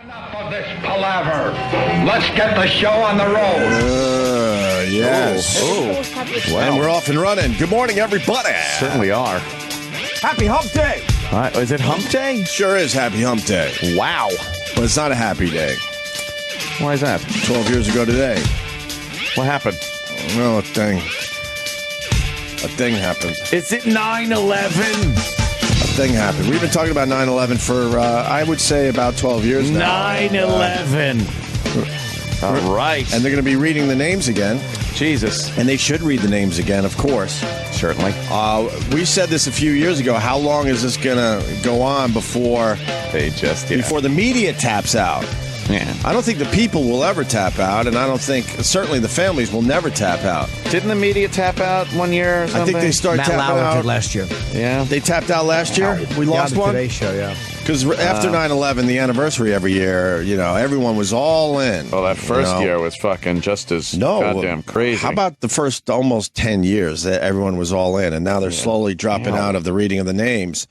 Enough of this palaver. Let's get the show on the road. Yes. Oh. And we're off and running. Good morning, everybody. Certainly are. Happy Hump Day. Is it Hump Day? Sure is Happy Hump Day. Wow. But it's not a happy day. Why is that? 12 years ago today. What happened? Well, a thing happened. Is it 9/11? A thing happened. We've been talking about 9/11 for, I would say, about 12 years now. 9/11. All right. And they're going to be reading the names again. Jesus. And they should read the names again, of course. Certainly. We said this a few years ago. How long is this going to go on before the media taps out? Yeah. I don't think the people will ever tap out, and I don't think, certainly the families will never tap out. Didn't the media tap out one year or something? I think they started Matt tapping Lauer out did last year. Yeah. They tapped out last year? We lost one? Today Show, yeah. Because after 9/11, the anniversary every year, everyone was all in. Well, that first year was fucking just as goddamn crazy. How about the first almost 10 years that everyone was all in, and now they're slowly dropping out of the reading of the names.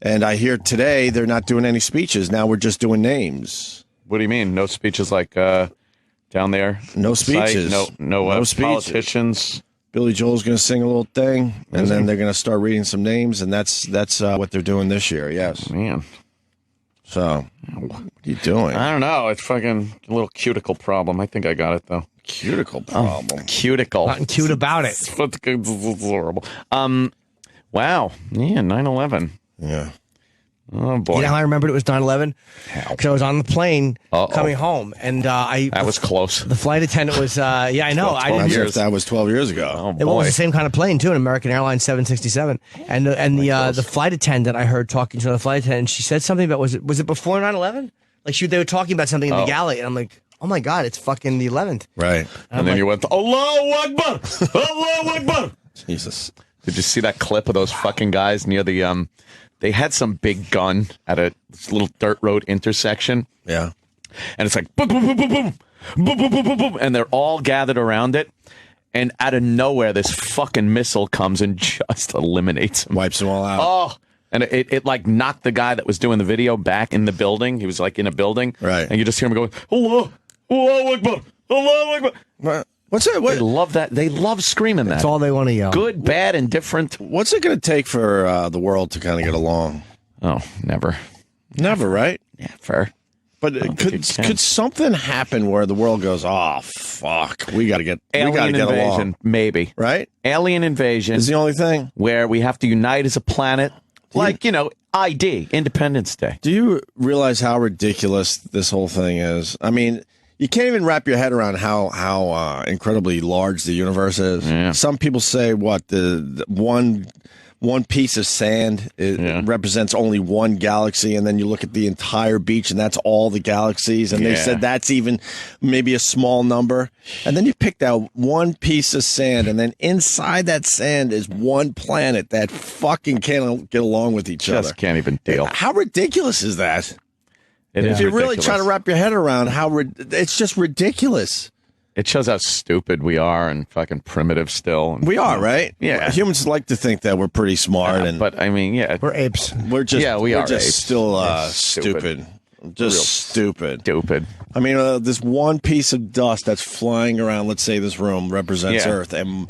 And I hear today they're not doing any speeches. Now we're just doing names. What do you mean? No speeches like down there? No speeches. No speeches. Politicians. Billy Joel's going to sing a little thing, and then they're going to start reading some names, and that's what they're doing this year, yes. Man. So, what are you doing? I don't know. It's fucking a little cuticle problem. I think I got it, though. Cuticle problem. Cuticle. Nothing cute about it. It's horrible. Wow. Yeah, 9/11. Yeah. Oh, boy. You know how I remembered it was 9/11? Because I was on the plane coming home, and That was close. the flight attendant was, I know. I I'm didn't. sure if that was 12 years ago. Oh, It boy. was the same kind of plane too, an American Airlines 767, and the flight attendant I heard talking to the flight attendant. She said something about was it before 9/11? Like they were talking about something in the galley, and I'm like, oh my god, it's fucking the 11th. Right. And then you went, Allahu Akbar! Allahu Akbar! Jesus. Did you see that clip of those fucking guys near the, they had some big gun at a little dirt road intersection. Yeah. And it's like, boom, boom, boom, boom, boom, boom, boom, boom, boom, boom, and they're all gathered around it. And out of nowhere, this fucking missile comes and just eliminates them. Wipes them all out. Oh, and it like knocked the guy that was doing the video back in the building. He was like in a building. Right. And you just hear him going, Allah, Allahu Akbar, Allahu Akbar. What? What's it? They love that. They love screaming that. That's all they want to yell. Good, bad, indifferent. What's it going to take for the world to kind of get along? Oh, never. Never, right? Yeah, fair. But could something happen where the world goes, oh fuck, we got to get Alien get invasion, along, maybe. right? Alien invasion Is the only thing. where we have to unite as a planet, like ID, Independence Day. Do you realize how ridiculous this whole thing is? I mean, you can't even wrap your head around how incredibly large the universe is. Yeah. Some people say the one piece of sand represents only one galaxy, and then you look at the entire beach, and that's all the galaxies. And they said that's even maybe a small number. And then you pick that one piece of sand, and then inside that sand is one planet that fucking can't get along with each other. Just can't even deal. How ridiculous is that? It is If you really ridiculous. try to wrap your head around it's just ridiculous. It shows how stupid we are and fucking primitive still. And, We are, right? Yeah. Humans like to think that we're pretty smart, but I mean, We're apes. we're just we are just apes. still Stupid. stupid. Just stupid. Stupid. I mean, this one piece of dust that's flying around, let's say this room represents Earth, and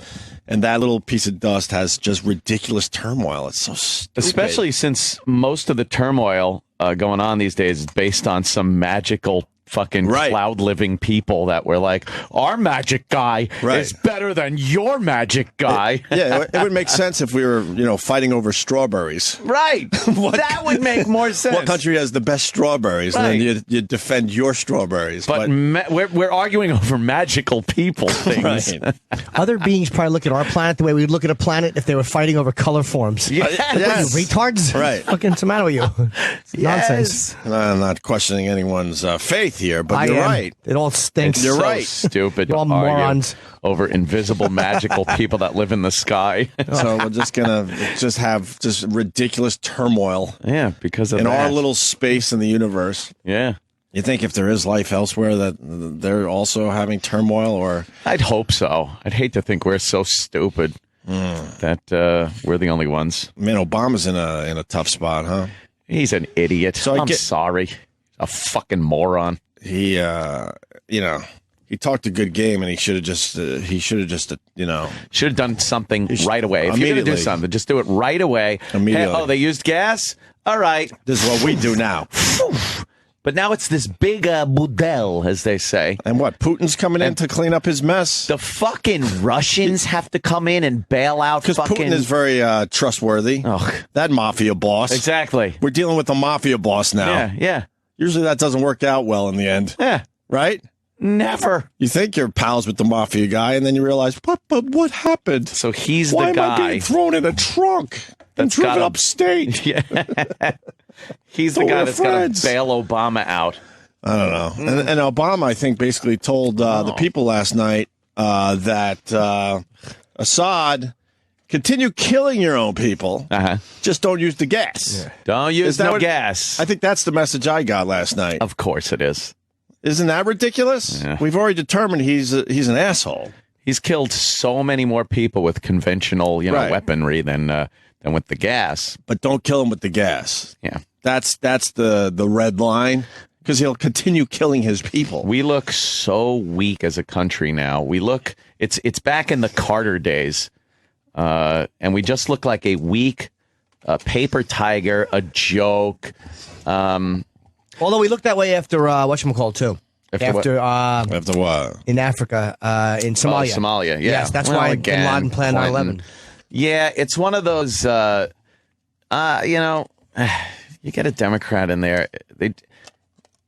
that little piece of dust has just ridiculous turmoil. It's so stupid. Especially since most of the turmoil going on these days is based on some magical fucking cloud living people that were like, our magic guy is better than your magic guy. It would make sense if we were, fighting over strawberries. Right. That would make more sense. What country has the best strawberries? Right. And then you defend your strawberries. But we're arguing over magical people things. Right. Other beings probably look at our planet the way we'd look at a planet if they were fighting over color forms. Yes. What are you, retards? Right. Fucking what's the matter with you? It's nonsense. I'm not questioning anyone's faith here, but I you're am. right. It all stinks. You're so right. Stupid. You're all to argue morons. Over invisible magical people that live in the sky. So we're just gonna have ridiculous turmoil. Yeah, because of in that. our little space in the universe. Yeah. You think if there is life elsewhere that they're also having turmoil, or I'd hope so. I'd hate to think we're so stupid that we're the only ones. Man, Obama's in a tough spot, huh? He's an idiot. So I'm sorry. A fucking moron. He, he talked a good game, and he should have just, should have done something right away. If you're going to do something, just do it right away. Immediately. Hey, they used gas? All right. This is what we do now. But now it's this big boudel, as they say. And what? Putin's coming in to clean up his mess? The fucking Russians have to come in and bail out because Putin is very trustworthy. Ugh. That mafia boss. Exactly. We're dealing with a mafia boss now. Yeah. Usually that doesn't work out well in the end. Yeah. Right? Never. You think you're pals with the mafia guy, and then you realize, but what happened? So he's Why the guy. Why am I being thrown in a trunk and driven upstate? Yeah. He's the guy that's got to bail Obama out. I don't know. And Obama, I think, basically told the people last night that Assad, continue killing your own people. Just don't use the gas. Yeah. Don't use gas. I think that's the message I got last night. Of course it is. Isn't that ridiculous? Yeah. We've already determined he's an asshole. He's killed so many more people with conventional, weaponry than with the gas. But don't kill him with the gas. Yeah. That's the red line. Because he'll continue killing his people. We look so weak as a country now. It's back in the Carter days, and we just look like a weak paper tiger, a joke. Although we looked that way after whatchamacallit, too. After what? In Africa, in Somalia. Somalia, yeah. Yes, that's why Bin Laden planned 9/11. Yeah, it's one of those, you get a Democrat in there.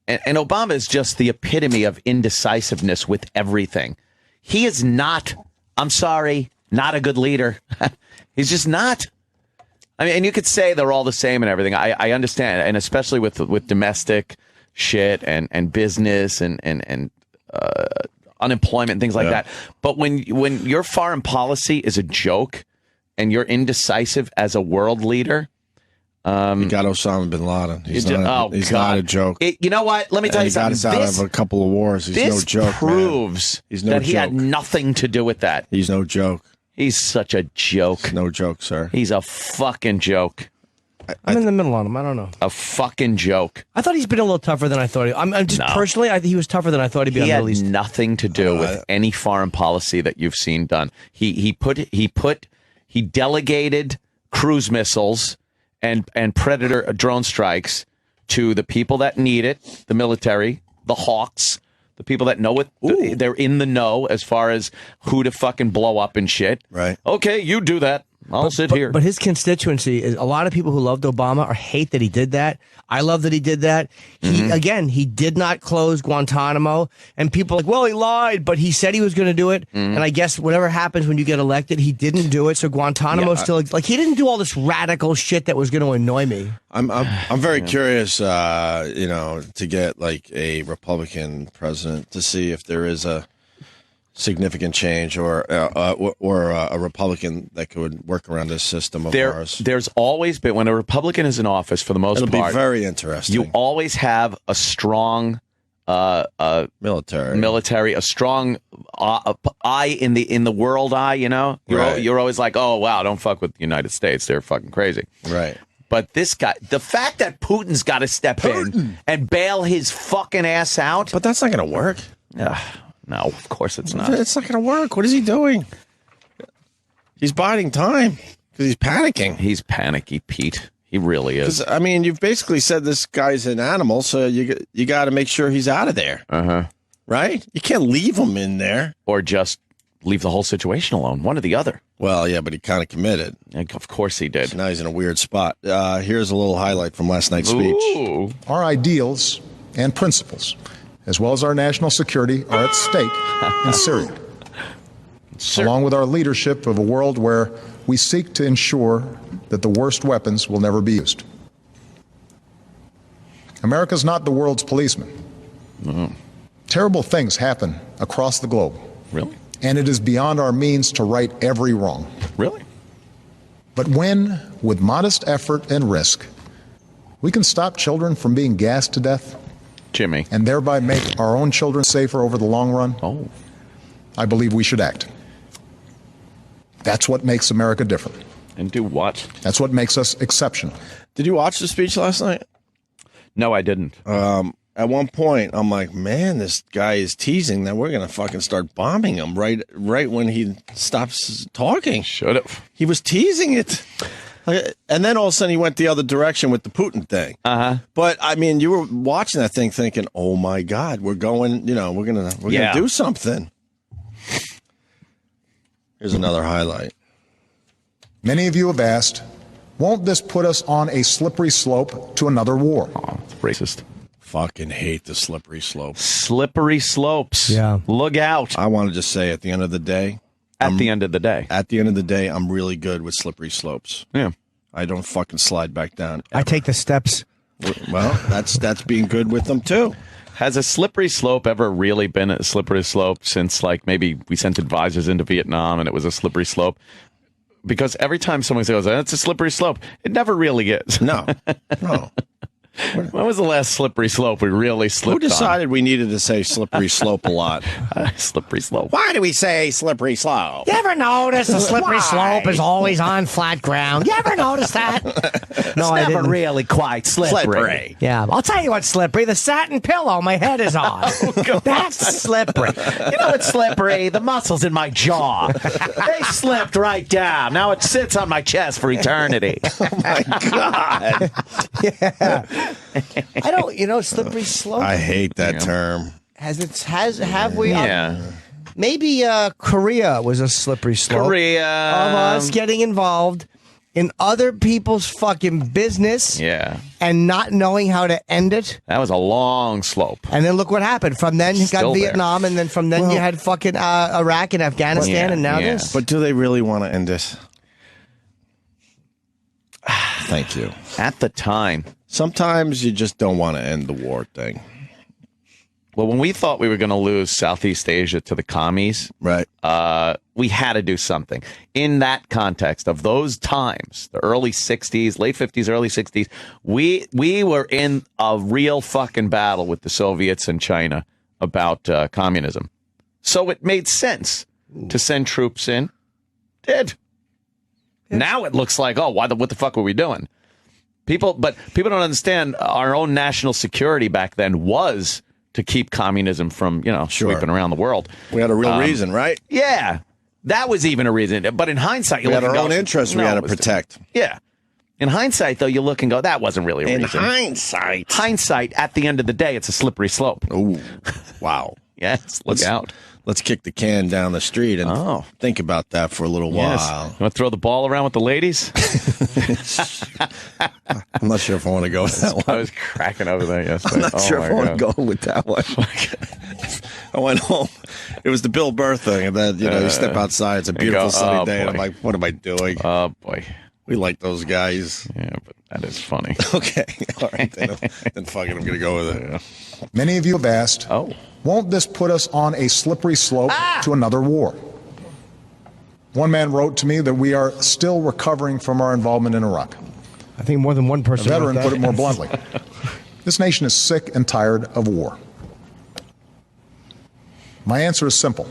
And Obama is just the epitome of indecisiveness with everything. He is not, I'm sorry, not a good leader. He's just not. I mean, and you could say they're all the same and everything. I understand, and especially with domestic shit and business and unemployment and things like that. But when your foreign policy is a joke and you're indecisive as a world leader. He got Osama bin Laden. He's not a joke. You know what? Let me tell you something. He got us out of a couple of wars. He's no joke. This proves that he had nothing to do with that. He's no joke. He's such a joke. No joke, sir. He's a fucking joke. I'm in the middle on him. I don't know. A fucking joke. I thought he's been a little tougher than I thought. Personally, I think he was tougher than I thought he'd be on the Middle East. He had nothing to do with any foreign policy that you've seen done. He delegated cruise missiles and Predator drone strikes to the people that need it, the military, the hawks, the people that know it. They're in the know as far as who to fucking blow up and shit. Right. Okay, you do that. I'll sit here. But his constituency is a lot of people who loved Obama or hate that he did that. I love that he did that. He did not close Guantanamo, and people are like, well, he lied, but he said he was going to do it. And I guess whatever happens when you get elected, he didn't do it. So Guantanamo still he didn't do all this radical shit that was going to annoy me. I'm very curious, to get like a Republican president to see if there is a significant change or a Republican that could work around this system of ours. There's always been, when a Republican is in office, for the most part, it'll be very interesting. You always have a strong military, a strong eye in the world eye. You're always like, oh wow, don't fuck with the United States. They're fucking crazy. Right. But this guy, the fact that Putin's got to step in and bail his fucking ass out. But that's not going to work. No, of course it's not. It's not going to work. What is he doing? He's biding time because he's panicking. He's panicky, Pete. He really is. I mean, you've basically said this guy's an animal, so you got to make sure he's out of there. Right? You can't leave him in there. Or just leave the whole situation alone. One or the other. Well, yeah, but he kind of committed. Of course he did. So now he's in a weird spot. Here's a little highlight from last night's speech. Our ideals and principles, as well as our national security, are at stake in Syria. Along with our leadership of a world where we seek to ensure that the worst weapons will never be used. America's not the world's policeman. Terrible things happen across the globe. Really? And it is beyond our means to right every wrong. Really? But when, with modest effort and risk, we can stop children from being gassed to death, Jimmy, and thereby make our own children safer over the long run, I believe we should act. That's what makes America different. And do what? That's what makes us exceptional. Did you watch the speech last night? No, I didn't. at one point, I'm like, man, this guy is teasing that we're going to fucking start bombing him right when he stops talking. Should have. He was teasing it. And then all of a sudden he went the other direction with the Putin thing. But I mean, you were watching that thing thinking, "Oh my God, we're going, we're gonna do something." Here's another highlight. Many of you have asked, won't this put us on a slippery slope to another war? Oh, racist. Fucking hate the slippery slope. Slippery slopes. Yeah. Look out. I want to just say at the end of the day, I'm really good with slippery slopes. Yeah. I don't fucking slide back down. I take the steps. Well, that's being good with them too. Has a slippery slope ever really been a slippery slope since, like, maybe we sent advisors into Vietnam and it was a slippery slope? Because every time someone says, it's a slippery slope, it never really is. No. When was the last slippery slope we really slipped on? Who decided we needed to say slippery slope a lot? Slippery slope. Why do we say slippery slope? You ever notice the slippery slope is always on flat ground? You ever notice that? No, it's never really quite slippery. Yeah, I'll tell you what's slippery. The satin pillow my head is on. That's slippery. You know what's slippery? The muscles in my jaw. They slipped right down. Now it sits on my chest for eternity. Oh, my God. Yeah. I don't, slippery slope. I hate that term. Have we? Yeah. Maybe Korea was a slippery slope. Korea. Of us getting involved in other people's fucking business. Yeah. And not knowing how to end it. That was a long slope. And then look what happened. From then you got Vietnam, and then from then you had fucking Iraq and Afghanistan, and now this. But do they really want to end this? Thank you. At the time. Sometimes you just don't want to end the war thing. Well, when we thought we were going to lose Southeast Asia to the commies, right? We had to do something. In that context of those times, the early 60s, late 50s, early 60s, we were in a real fucking battle with the Soviets and China about communism. So it made sense to send troops in. Did. Now it looks like, what the fuck were we doing? People don't understand our own national security back then was to keep communism from, sweeping around the world. We had a real reason, right? Yeah. That was even a reason. But in hindsight, we had our own interests we had to protect. Yeah. In hindsight, though, you look and go, that wasn't really a reason. In hindsight, at the end of the day, it's a slippery slope. Oh, wow. Yes, look out. Let's kick the can down the street and think about that for a little while. You want to throw the ball around with the ladies? I'm not sure if I want to go with that one. I was cracking over that yesterday. I'm not sure if I want to go with that one. I went home. It was the Bill Burr thing. And then, you step outside. It's a beautiful sunny day. And I'm like, what am I doing? Oh, boy. We like those guys. Yeah, but that is funny. Okay. All right. Then fuck it. I'm going to go with it. Many of you have asked, won't this put us on a slippery slope to another war? One man wrote to me that we are still recovering from our involvement in Iraq. I think more than one person. A veteran put it more bluntly. This nation is sick and tired of war. My answer is simple.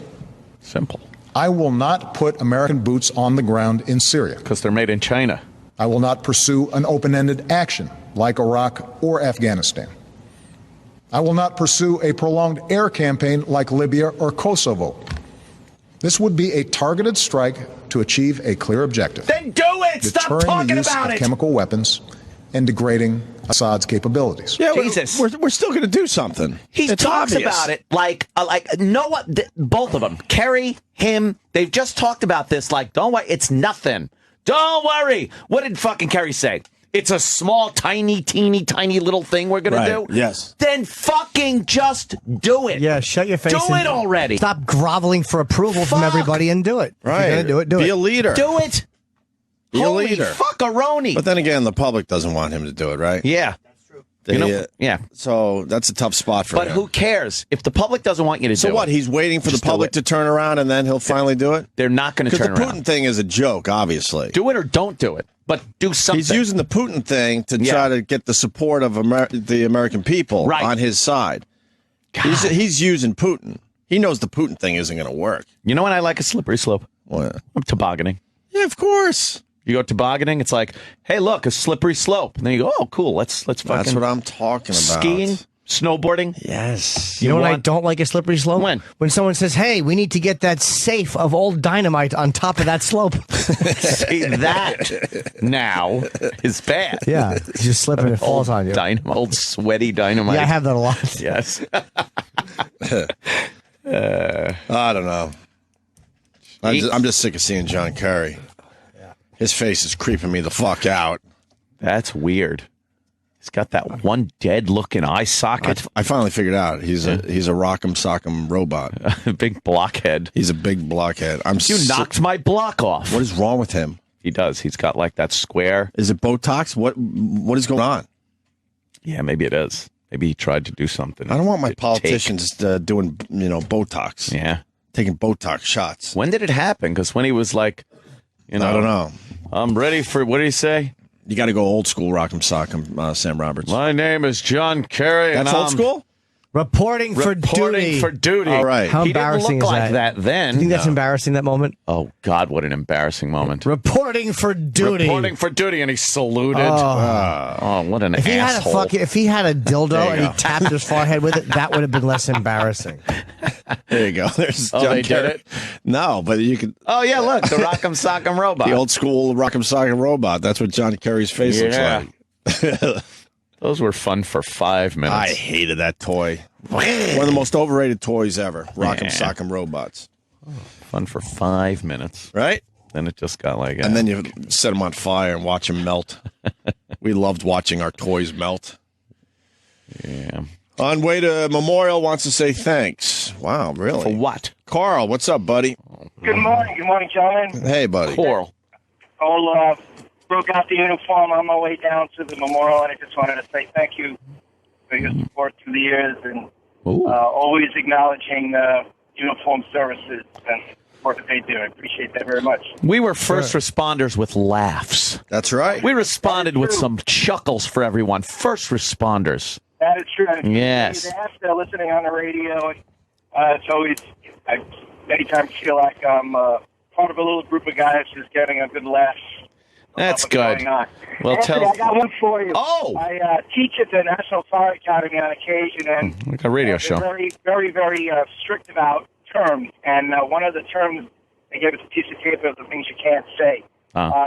Simple. I will not put American boots on the ground in Syria. Because they're made in China. I will not pursue an open-ended action like Iraq or Afghanistan. I will not pursue a prolonged air campaign like Libya or Kosovo. This would be a targeted strike to achieve a clear objective. Then do it! Stop talking about it! Chemical weapons and degrading Assad's capabilities. Yeah, Jesus. We're still going to do something. He talks about it like Noah, both of them, Kerry, him, they've just talked about this like, don't worry, it's nothing. Don't worry. What did fucking Kerry say? It's a small, tiny, teeny, tiny little thing we're going to do? Yes. Then fucking just do it. Yeah, shut your face. Do it already. Stop groveling for approval from everybody and do it. Right. If you're going to do it, Be a leader. Do it. Be Holy a leader. fuckaroni. But then again, the public doesn't want him to do it, right? Yeah. That's true. Yeah. So that's a tough spot for him. But who cares? If the public doesn't want you to do it. So what? He's waiting for the public to turn around and then he'll finally do it? They're not going to turn around. Because the Putin thing is a joke, obviously. Do it or don't do it. But do something. He's using the Putin thing to try to get the support of the American people on his side. He's using Putin. He knows the Putin thing isn't going to work. You know when I like a slippery slope? What? I'm tobogganing. Yeah, of course. You go tobogganing, it's like, hey, look, a slippery slope. And then you go, oh, cool, let's fucking... That's what I'm talking about. Skiing, Snowboarding? Yes. You know what I don't like a slippery slope? When someone says, hey, we need to get that safe of old dynamite on top of that slope. See, that now is bad. Yeah. You just slip and it falls on you. Old sweaty dynamite. Yeah, I have that a lot. Yes. I don't know. I'm just sick of seeing John Kerry. Yeah. His face is creeping me the fuck out. That's weird. He's got that one dead-looking eye socket. I finally figured out he's a rock'em sock'em robot. Big blockhead. He's a big blockhead. You knocked my block off. What is wrong with him? He does. He's got like that square. Is it Botox? What is going on? Yeah, maybe it is. Maybe he tried to do something. I don't want my politicians doing Botox. Yeah, taking Botox shots. When did it happen? Because when he was like, I don't know. I'm ready for, what did he say? You got to go old school, rock'em sock'em, Sam Roberts. My name is John Kerry. That's old school? Reporting for duty. All right. How embarrassing is that? That then. Do you think that's embarrassing, that moment? Oh, God, what an embarrassing moment. Reporting for duty. Reporting for duty, and he saluted. Oh, what an asshole. If he had a dildo and he tapped his forehead with it, that would have been less embarrassing. There you go. There's John they Kerry. did it? No, but you could. Oh, yeah, look, the rock'em sock'em robot. The old school rock'em sock'em robot. That's what John Kerry's face looks like. Those were fun for 5 minutes. I hated that toy. One of the most overrated toys ever. Rock'em sock'em robots. Fun for 5 minutes. Right? Then it just got like... And then you set them on fire and watch them melt. We loved watching our toys melt. Yeah. On way to Memorial wants to say thanks. Wow, really? For what? Carl, what's up, buddy? Good morning, gentlemen. Hey, buddy. Coral. Broke out the uniform on my way down to the memorial, and I just wanted to say thank you for your support through the years and always acknowledging uniform services and work that they do. I appreciate that very much. We were first responders with laughs. That's right. We responded with some chuckles for everyone. First responders. That is true. Yes. After listening on the radio, it's always, many times feel like I'm part of a little group of guys just getting a good laugh. That's good. Well, Anthony, I got one for you. Oh! I teach at the National Fire Academy on occasion, and like a radio show. Very, very, very strict about terms. And one of the terms they gave us a piece of paper of the things you can't say.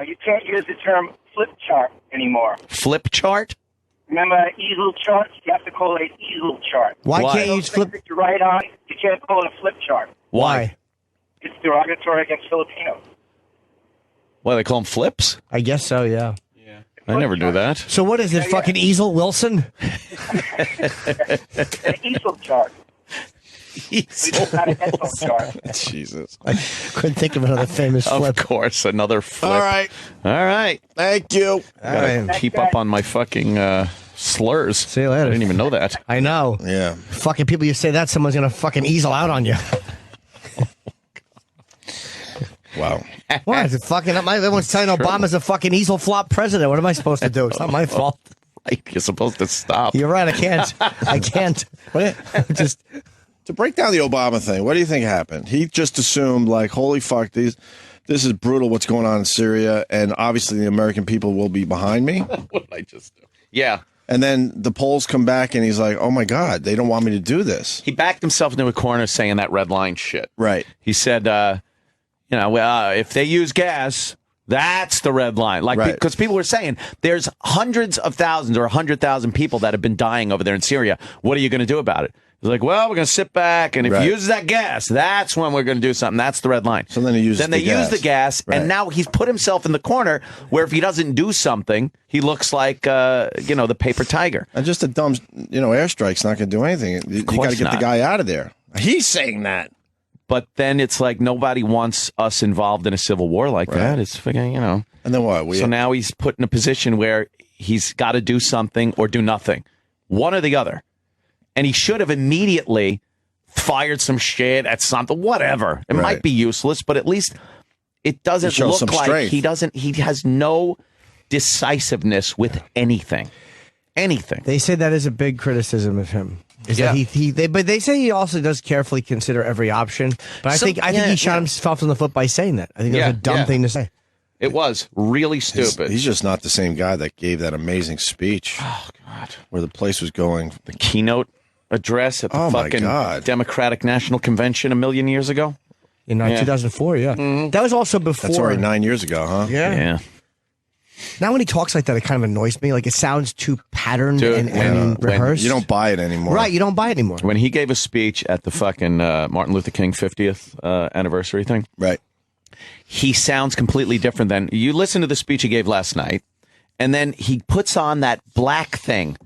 You can't use the term flip chart anymore. Flip chart? Remember easel charts? You have to call it easel chart. Why can't you use flip? That you write on, you can't call it a flip chart. Why? It's derogatory against Filipinos. What, they call them flips? I guess so, yeah. I never knew that. So what is it, fucking Easel Wilson? An easel chart. Jesus. I couldn't think of another famous flip. Of course, another flip. All right. Thank you. Gotta keep up on my fucking slurs. See you later. I didn't even know that. I know. Yeah. Fucking people, you say that, someone's going to fucking easel out on you. Wow. What? Is it fucking up? Everyone's telling Obama's a fucking easel flop president. What am I supposed to do? It's not my fault. You're supposed to stop. You're right. I can't. I can't. Just to break down the Obama thing, what do you think happened? He just assumed, like, holy fuck, this is brutal what's going on in Syria, and obviously the American people will be behind me. What did I just do? Yeah. And then the polls come back, and he's like, oh, my God, they don't want me to do this. He backed himself into a corner saying that red line shit. Right. He said, if they use gas, that's the red line. Like, because people were saying there's hundreds of thousands or 100,000 people that have been dying over there in Syria. What are you going to do about it? He's like, well, we're going to sit back, and if he uses that gas, that's when we're going to do something. That's the red line. So then they use the gas, and now he's put himself in the corner where if he doesn't do something, he looks like, the paper tiger. And just a dumb, airstrike's not going to do anything. You got to get the guy out of there. He's saying that. But then it's like nobody wants us involved in a civil war like that. It's fucking, And then what? So now he's put in a position where he's got to do something or do nothing. One or the other. And he should have immediately fired some shit at something, whatever. It might be useless, but at least it doesn't look like he has no decisiveness with anything. Anything. They say that is a big criticism of him. That but they say he also does carefully consider every option. But I think he shot himself in the foot by saying that. I think that was a dumb thing to say. It was really stupid. He's just not the same guy that gave that amazing speech. Oh, God. where the place was going. The keynote address at the fucking Democratic National Convention a million years ago? In 2004, yeah. Mm-hmm. That was also before. That's already 9 years ago, huh? Yeah. Now when he talks like that, it kind of annoys me. Like, it sounds too patterned and rehearsed. You don't buy it anymore. Right, you don't buy it anymore. When he gave a speech at the fucking Martin Luther King 50th anniversary thing. Right. He sounds completely different than... You listen to the speech he gave last night, and then he puts on that black thing.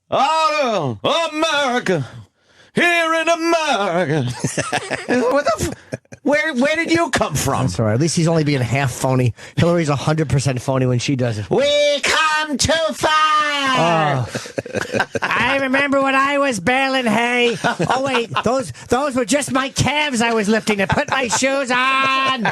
Oh, America, here in America. Where did you come from? That's all right. At least he's only being half phony. Hillary's 100% phony when she does it. We come too far. I remember when I was baling hay. Oh wait, those were just my calves I was lifting to put my shoes on.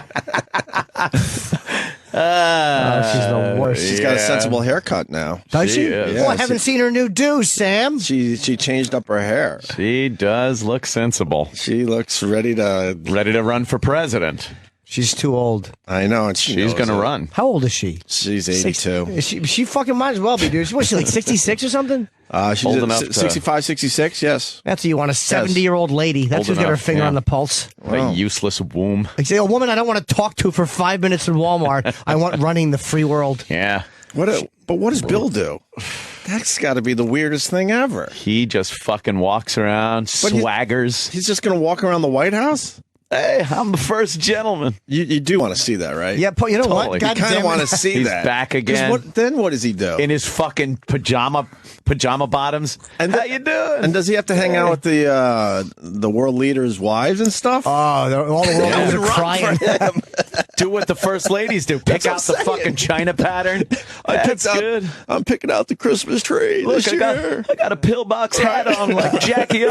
She's the worst. She's got a sensible haircut now. Does she? Yeah, I haven't seen her new do, Sam. She changed up her hair. She does look sensible. She looks ready to run for president. She's too old. I know, and she's going to run. How old is she? She's 82. She fucking might as well be, dude. Was she like 66 or something? She's old enough 65, 66, yes. That's what you want, a 70-year-old lady. That's who's got her finger on the pulse. A useless womb. Like, say, a woman I don't want to talk to for 5 minutes in Walmart. I want running the free world. Yeah. But what does Bill do? That's got to be the weirdest thing ever. He just fucking walks around, swaggers. He's just going to walk around the White House? Hey, I'm the first gentleman. You do want to see that, right? Yeah, but you know totally. what? God, you kind of want to see He's that. He's back again. Then what does he do? In his fucking pajama bottoms. And how you doing? And does he have to hang out with the world leaders' wives and stuff? Oh, all the world leaders are crying. Do what the first ladies do. Pick out the fucking China pattern. That's good. I'm picking out the Christmas tree this year. I got a pillbox hat on like Jackie O.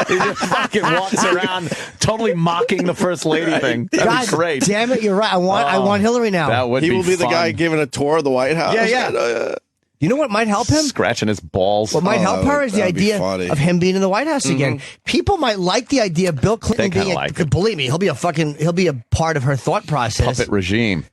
He just fucking walks around totally mocking the first lady thing. That'd be great. Damn it, you're right. I want Hillary now. That would he be will be fun. the guy giving a tour of the White House. Yeah. You know what might help him? Scratching his balls. What might help her is the idea of him being in the White House again. People might like the idea of Bill Clinton being believe me, he'll be a part of her thought process. Puppet regime.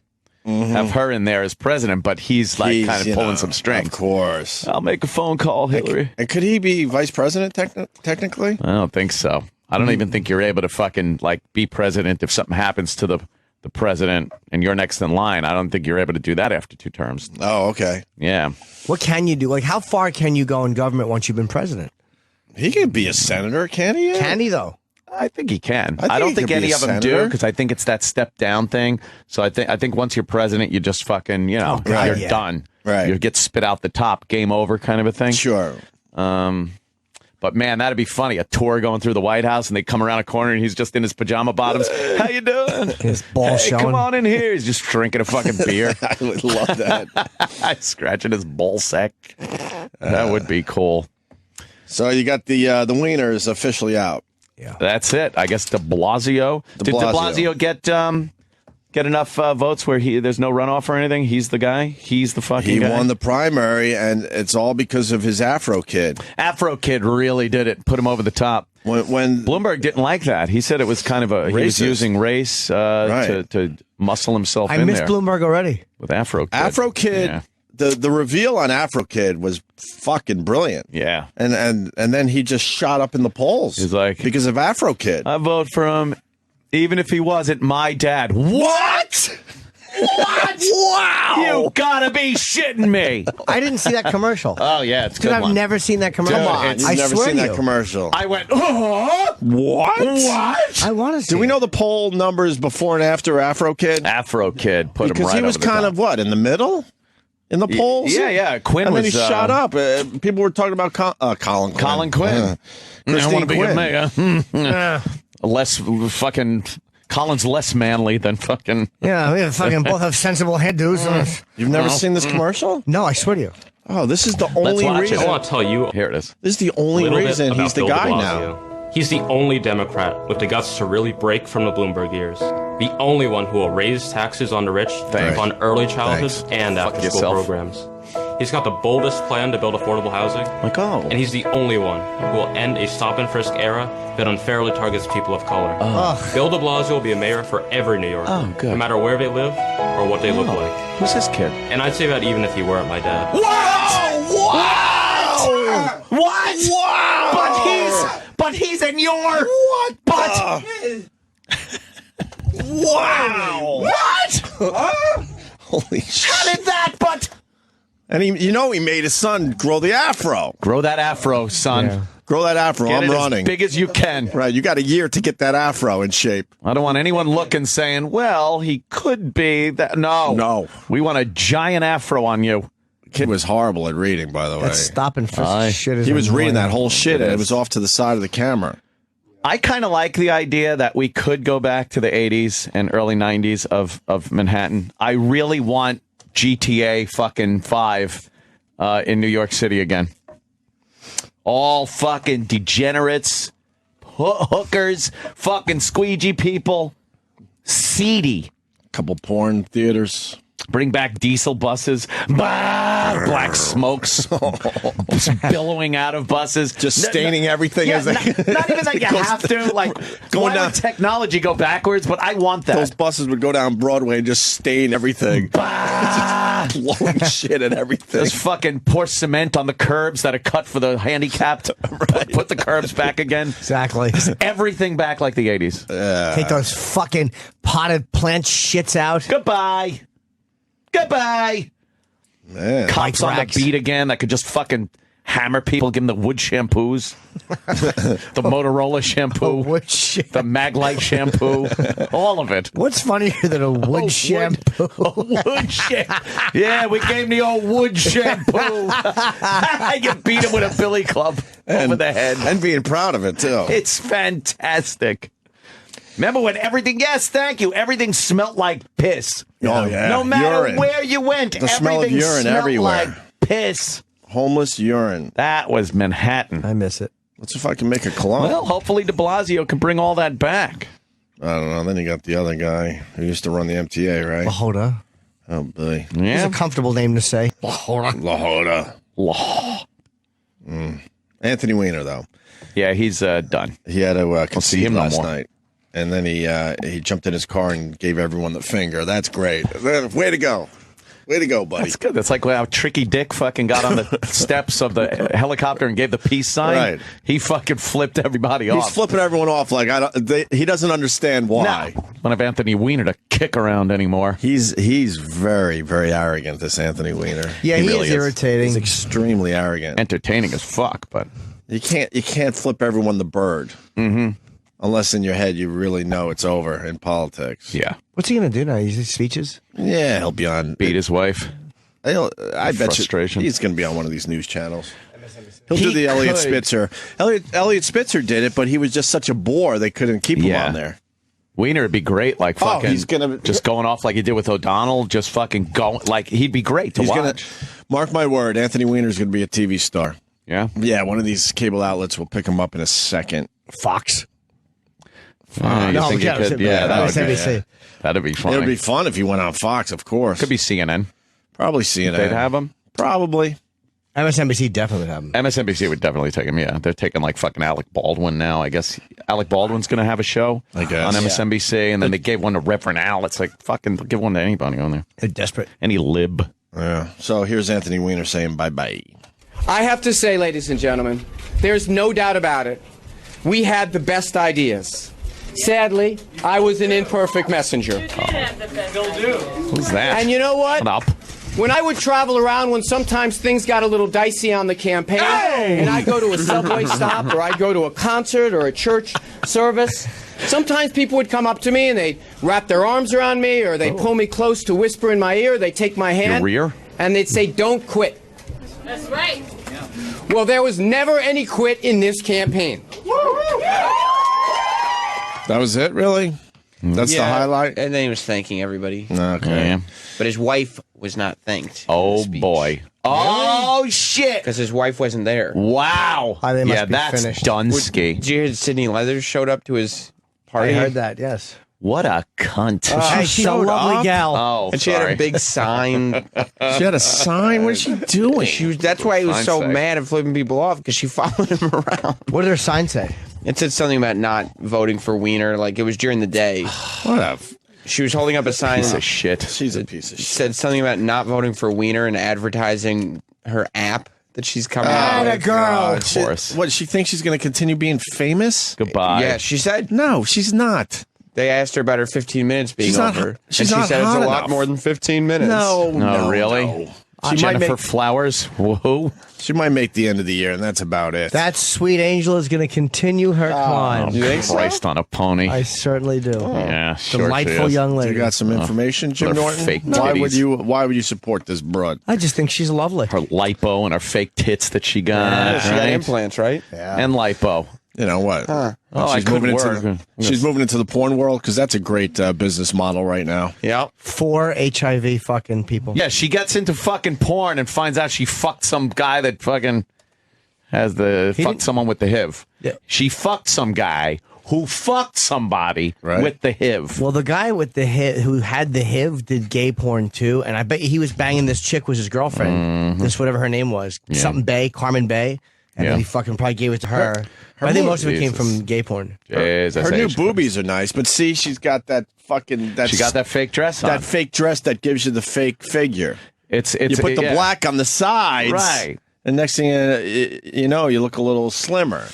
Have her in there as president, but he's like kind of pulling some strings. Of course. I'll make a phone call, Hillary. And could he be vice president technically? I don't think so. I don't even think you're able to fucking like be president if something happens to the president and you're next in line. I don't think you're able to do that after 2 terms. Oh, okay. Yeah. What can you do? Like, how far can you go in government once you've been president? He could be a senator, can he? Can he, though? I think he can. I don't think any of them do because I think it's that step down thing. So I think once you're president, you just fucking, you're done. Right. You get spit out the top, game over kind of a thing. Sure. But man, that'd be funny. A tour going through the White House, and they come around a corner, and he's just in his pajama bottoms. How you doing? His balls showing. Come on in here. He's just drinking a fucking beer. I would love that. Scratching his ball sack. That would be cool. So you got the wieners officially out. Yeah, that's it. I guess De Blasio. Did De Blasio get enough votes where there's no runoff or anything? He's the guy. He's the fucking guy. He won the primary, and it's all because of his Afro Kid. Afro Kid really did it. Put him over the top. When Bloomberg didn't like that. He said it was kind of he was using race to muscle himself in there. I missed Bloomberg already. With Afro Kid. Afro Kid. Yeah. The reveal on Afro Kid was fucking brilliant. Yeah. And then he just shot up in the polls. He's like, because of Afro Kid. I vote for him even if he wasn't my dad. What? What? Wow! You gotta be shitting me! I didn't see that commercial. Oh yeah, it's good. I've never seen that commercial. Come on, you've never seen that commercial. I went, what? What? I want to see. Do we know the poll numbers before and after Afro Kid? Afro Kid put him right over the top. Because he was kind of what, in the middle? In the polls? Yeah. Quinn and was... then he shot up. People were talking about Colin Quinn. Colin Quinn. I want to be a mayor. Less fucking... Colin's less manly than fucking... Yeah, we fucking both have sensible head dudes. You've never seen this commercial? No, I swear to you. Oh, this is the only reason. I want to tell you. Here it is. This is the only reason he's the guy now. He's the only Democrat with the guts to really break from the Bloomberg years. The only one who will raise taxes on the rich, fund early childhood and after-school programs. He's got the boldest plan to build affordable housing. And he's the only one who will end a stop-and-frisk era that unfairly targets people of color. Bill de Blasio will be a mayor for every New Yorker, no matter where they live or what they look like. Who's this kid? And I'd say that even if he weren't my dad. Whoa! Wow! What? Wow! But he's in your. What? But. Wow! What? Holy shit! How did that? But. And he made his son grow the afro. Grow that afro, son. Yeah. Grow that afro. Get I'm it running. as big as you can. Right, you got a year to get that afro in shape. I don't want anyone looking saying, well, he could be that. No. We want a giant afro on you. Kid was horrible at reading, by the way. That stop and frisk shit is He was reading annoying. that whole shit, and it was off to the side of the camera. I kind of like the idea that we could go back to the 80s and early 90s of Manhattan. I really want GTA fucking 5 in New York City again. All fucking degenerates, hookers, fucking squeegee people, seedy. Couple porn theaters. Bring back diesel buses. Bah! Black smokes billowing out of buses. Just staining everything as they... Not even that you have to. Like, going why down... would technology go backwards? But I want that. Those buses would go down Broadway and just stain everything. Bah! Blowing shit at everything. Just fucking pour cement on the curbs that are cut for the handicapped. Right. Put the curbs back again. Exactly. Everything back like the 80s. Take those fucking potted plant shits out. Goodbye. Man. Cops on the beat again that could just fucking hammer people, give them the wood shampoos, the Motorola shampoo, the Maglite shampoo, all of it. What's funnier than a wood shampoo? A wood shampoo. Yeah, we gave him the old wood shampoo. I can beat him with a billy club over the head. And being proud of it, too. It's fantastic. Remember when everything, yes, thank you, everything smelled like piss. Oh, yeah. No matter urine. where you went, the smell of everything urine smelled everywhere. like piss. Homeless urine. That was Manhattan. I miss it. Let's see if I can make a cologne. Well, hopefully de Blasio can bring all that back. I don't know. Then you got the other guy who used to run the MTA, right? Lahoda. Oh, boy. It's a comfortable name to say. Lahoda. Anthony Weiner, though. Yeah, he's done. He had a concede him no last more. night. And then he jumped in his car and gave everyone the finger. That's great. Way to go. Way to go, buddy. That's good. That's like how Tricky Dick fucking got on the steps of the helicopter and gave the peace sign. Right. He fucking flipped everybody off. He's flipping everyone off like he doesn't understand why. No. Don't have Anthony Weiner to kick around anymore. He's very, very arrogant, this Anthony Weiner. Yeah, he really is irritating. He's extremely arrogant. Entertaining as fuck, but you can't flip everyone the bird. Mm-hmm. Unless in your head you really know it's over in politics. Yeah. What's he going to do now? Use speeches? Yeah, he'll be on. Beat his wife. I bet frustration. he's going to be on one of these news channels. He'll do the Elliot Spitzer. Elliot Spitzer did it, but he was just such a bore they couldn't keep him on there. Weiner would be great, like fucking he's gonna, just going off like he did with O'Donnell, just fucking going, like he'd be great to watch. Mark my word, Anthony Weiner's going to be a TV star. Yeah? Yeah, one of these cable outlets will pick him up in a second. Fox. No, think yeah, he could? Yeah, that would be, NBC. That'd be funny. It would be fun if he went on Fox, of course. Could be CNN. Probably CNN. They'd have him? Probably. MSNBC definitely would have him. MSNBC would definitely take him, yeah. They're taking like fucking Alec Baldwin now. I guess Alec Baldwin's going to have a show I guess. on MSNBC, and then they gave one to Reverend Al. It's like, fucking give one to anybody on there. They're desperate. Any lib. Yeah. So here's Anthony Weiner saying bye-bye. I have to say, ladies and gentlemen, there's no doubt about it. We had the best ideas. Sadly, I was an imperfect messenger. Who's that? And you know what? Up. When I would travel around, when sometimes things got a little dicey on the campaign, and I'd go to a subway stop, or I'd go to a concert or a church service, sometimes people would come up to me and they'd wrap their arms around me, or they'd pull me close to whisper in my ear, they'd take my hand, Your rear? and they'd say, "Don't quit." That's right. Well, there was never any quit in this campaign. That was it, really? That's the highlight? And then he was thanking everybody. Okay. Yeah. But his wife was not thanked. Oh, boy. Oh, shit. Because his wife wasn't there. Wow. They must yeah, be that's finished. Dunsky. Did you hear Sydney Leathers showed up to his party? I heard that, yes. What a cunt. Hey, she's a lovely gal. Oh, And she had a big sign. She had a sign? What is she doing? That's why he was Sign so say. mad at flipping people off, because she followed him around. What did her sign say? It said something about not voting for Weiner. Like, it was during the day. What a She was holding up a sign. Piece of shit. She's a piece of shit. Said something about not voting for Weiner and advertising her app that she's coming out. a girl. Of course. What, she thinks she's going to continue being famous? Goodbye. Yeah, she said. No, she's not. They asked her about her 15 minutes being She's not- over. she's and not she said it's hot a lot enough. more than 15 minutes. No, really? no. Jennifer Flowers. Whoa. She might make the end of the year, and that's about it. That sweet angel is going to continue her climb. You think Christ on a pony. I certainly do. Yeah, sure. Delightful young You lady. got some information, Jim They're Norton? fake Why titties. would you support this broad? I just think she's lovely. Her lipo and her fake tits that she got. She got right? implants, right? And lipo. You know what? Oh, I could work. She's moving into the porn world because that's a great business model right now. Yeah. 4 HIV fucking people. Yeah, she gets into fucking porn and finds out she fucked some guy that fucking fucked someone with the HIV. Yeah. She fucked some guy who fucked somebody with the HIV. Well, the guy with the HIV, who had the HIV did gay porn too, and I bet he was banging this chick was his girlfriend. This whatever her name was, something Bay, Carmen Bay, and then he fucking probably gave it to her. I think most of it came from gay porn. Her new boobies are nice, but see, she's got that fucking. She got that fake dress on. That fake dress that gives you the fake figure. It's you put the black on the sides, right? And next thing you know, you look a little slimmer.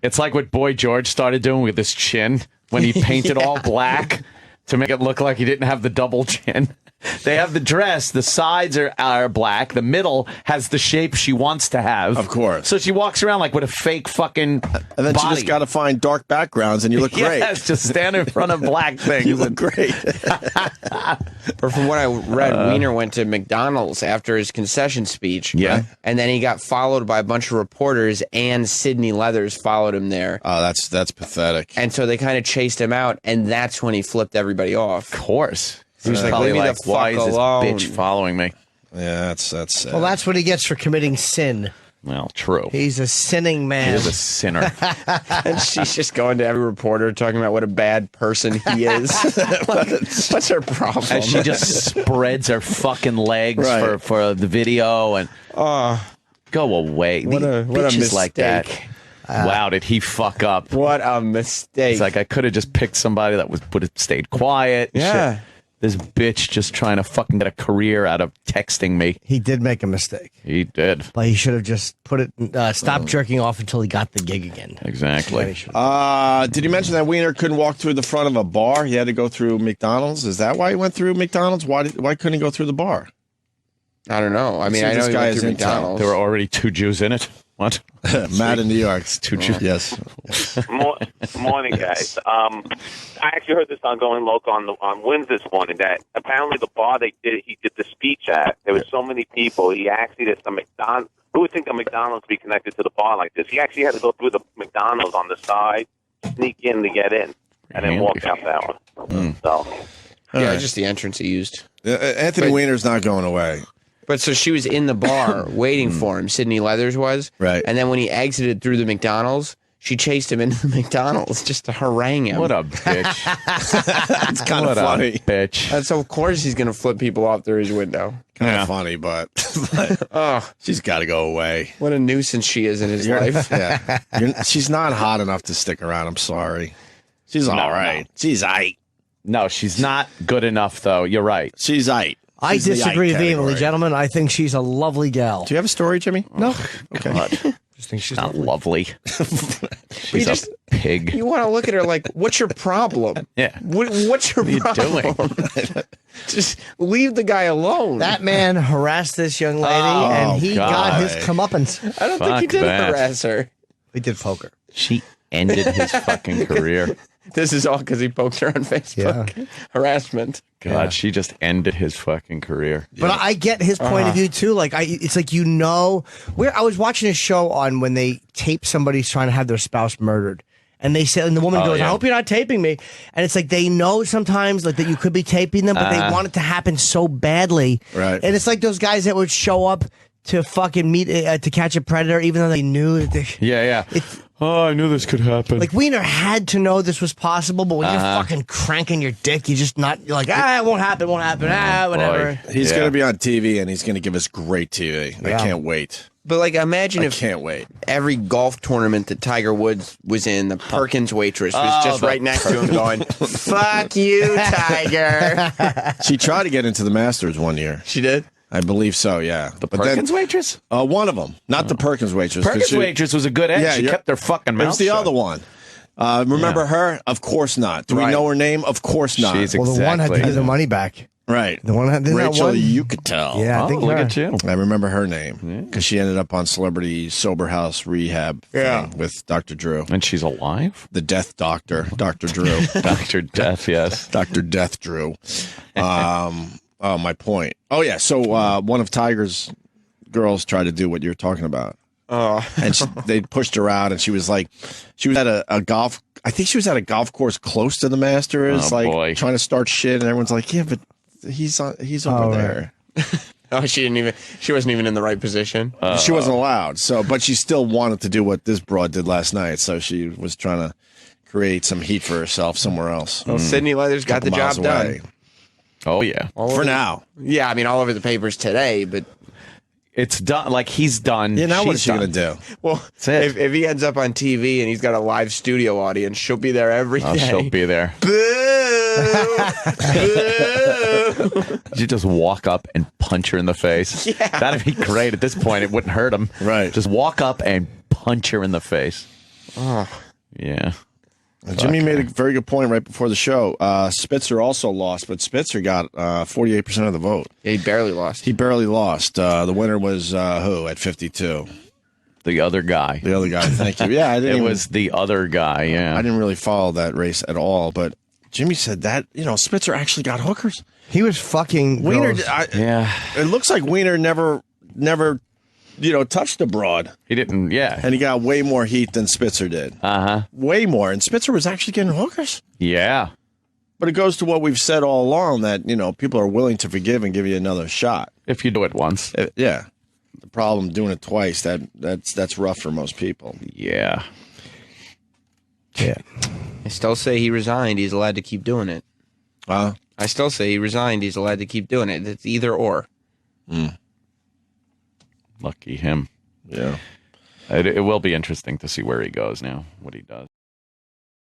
It's like what Boy George started doing with his chin when he painted all black to make it look like he didn't have the double chin. They have the dress, the sides are black, the middle has the shape she wants to have. Of course. So she walks around like with a fake fucking And then body. she just got to find dark backgrounds and you look great. Yes, just stand in front of black things. You look great. Or from what I read, Wiener went to McDonald's after his concession speech. Yeah. Right? And then he got followed by a bunch of reporters, and Sydney Leathers followed him there. Oh, that's pathetic. And so they kind of chased him out, and that's when he flipped everybody off. Of course. He was like, Probably leave me the like, why fuck is this alone. bitch following me? Yeah, that's sad. Well, that's what he gets for committing sin. Well, true. He's a sinning man. He is a sinner. And she's just going to every reporter talking about what a bad person he is. What's her problem? And she just spreads her fucking legs for the video and go away. What a bitches like that. mistake. Wow, did he fuck up? What a mistake. It's like I could have just picked somebody that would have stayed quiet. Yeah. Shit. This bitch just trying to fucking get a career out of texting me. He did make a mistake. He did. But he should have just put it, stopped jerking off until he got the gig again. Exactly. Did you mention that Wiener couldn't walk through the front of a bar? He had to go through McDonald's. Is that why he went through McDonald's? Why couldn't he go through the bar? I don't know. I mean, I know this guy he went is through in town. McDonald's. There were already 2 Jews in it. What? Matt in New York. 2 Jews. Yes. Morning, guys. I actually heard this on Going Local on Wins this morning that apparently the bar he did the speech at, there was so many people. He actually did some McDonald's. Who would think a McDonald's be connected to the bar like this? He actually had to go through the McDonald's on the side, sneak in to get in, and then walk out that one. So, yeah, just the entrance he used. Anthony Weiner's not going away. But so she was in the bar waiting for him, Sydney Leathers was. Right. And then when he exited through the McDonald's, she chased him into the McDonald's just to harangue him. What a bitch. It's kind of What funny. a bitch. And so, of course, he's going to flip people off through his window. Kind of funny, but she's got to go away. What a nuisance she is in his life. Yeah. She's not hot enough to stick around. I'm sorry. She's all right. No. She's aight. No, she's not good enough, though. You're right. She's aight. I She's the disagree aight vehemently, category. gentlemen. I think she's a lovely gal. Do you have a story, Jimmy? No. Okay. Just think she's Not lovely. She's just- a pig. You want to look at her like, what's your problem? Yeah. What's your What are you problem? Just leave the guy alone. That man harassed this young lady, and he God. got his comeuppance. I don't think he Fuck did that. harass her. He did poker. She ended his fucking career. This is all because he poked her on Facebook. Harassment. God, she just ended his fucking career. But I get his point of view too. Like it's like where I was watching a show on when they tape somebody's trying to have their spouse murdered, and they said, and the woman goes, yeah. "I hope you're not taping me." And it's like they know sometimes like that you could be taping them, but they want it to happen so badly. Right. And it's like those guys that would show up to fucking meet to catch a predator, even though they knew that they. Yeah. I knew this could happen. Like Wiener had to know this was possible, but when you're fucking cranking your dick, you're like, it won't happen, whatever. He's going to be on TV, and he's going to give us great TV. I can't wait. But like, imagine I if can't wait. every golf tournament that Tiger Woods was in, the Perkins waitress was just right next to him going, fuck you, Tiger. She tried to get into the Masters one year. She did? I believe so, yeah. The Perkins waitress? One of them. Not the Perkins waitress. Perkins waitress was a good egg. Yeah, she kept their fucking mouth It was the shut. other one. Remember her? Of course not. Do we know her name? Of course not. She's the one had to give the money back. Right. The one had Rachel, you could tell. Yeah, I think look at you. I remember her name because she ended up on Celebrity Sober House Rehab thing with Dr. Drew. And she's alive? The Death Doctor, Dr. Drew. Dr. Death, yes. Dr. Death Drew. My point. Oh, yeah. So one of Tiger's girls tried to do what you're talking about. And they pushed her out, and she was at a golf. I think she was at a golf course close to the Masters, trying to start shit, and everyone's like, "Yeah, but he's over there." Oh, she wasn't even in the right position. She wasn't allowed. So, but she still wanted to do what this broad did last night. So she was trying to create some heat for herself somewhere else. Well, Sydney Leathers got the job done. Oh yeah, for now. Yeah, I mean, all over the papers today, but. It's done. Like, he's done. Yeah, now what's she going to do? Well, if he ends up on TV and he's got a live studio audience, she'll be there every day. She'll be there. Boo! Boo! Did you just walk up and punch her in the face? Yeah. That'd be great. At this point, it wouldn't hurt him. Right. Just walk up and punch her in the face. Oh. Yeah. Jimmy made a very good point right before the show. Spitzer also lost, but Spitzer got 48% of the vote. Yeah, he barely lost. He barely lost. The winner was who at 52? The other guy. The other guy. Thank you. Yeah, it was the other guy. Yeah, I didn't really follow that race at all, but Jimmy said that Spitzer actually got hookers. He was fucking Wiener. Yeah, it looks like Wiener never touched the broad. He didn't, yeah. And he got way more heat than Spitzer did. Way more. And Spitzer was actually getting hookers. Yeah. But it goes to what we've said all along that, people are willing to forgive and give you another shot. If you do it once. Yeah. The problem doing it twice, that's rough for most people. Yeah. Yeah. I still say he resigned. He's allowed to keep doing it. I still say he resigned. He's allowed to keep doing it. It's either or. Lucky him. Yeah. It will be interesting to see where he goes now, what he does.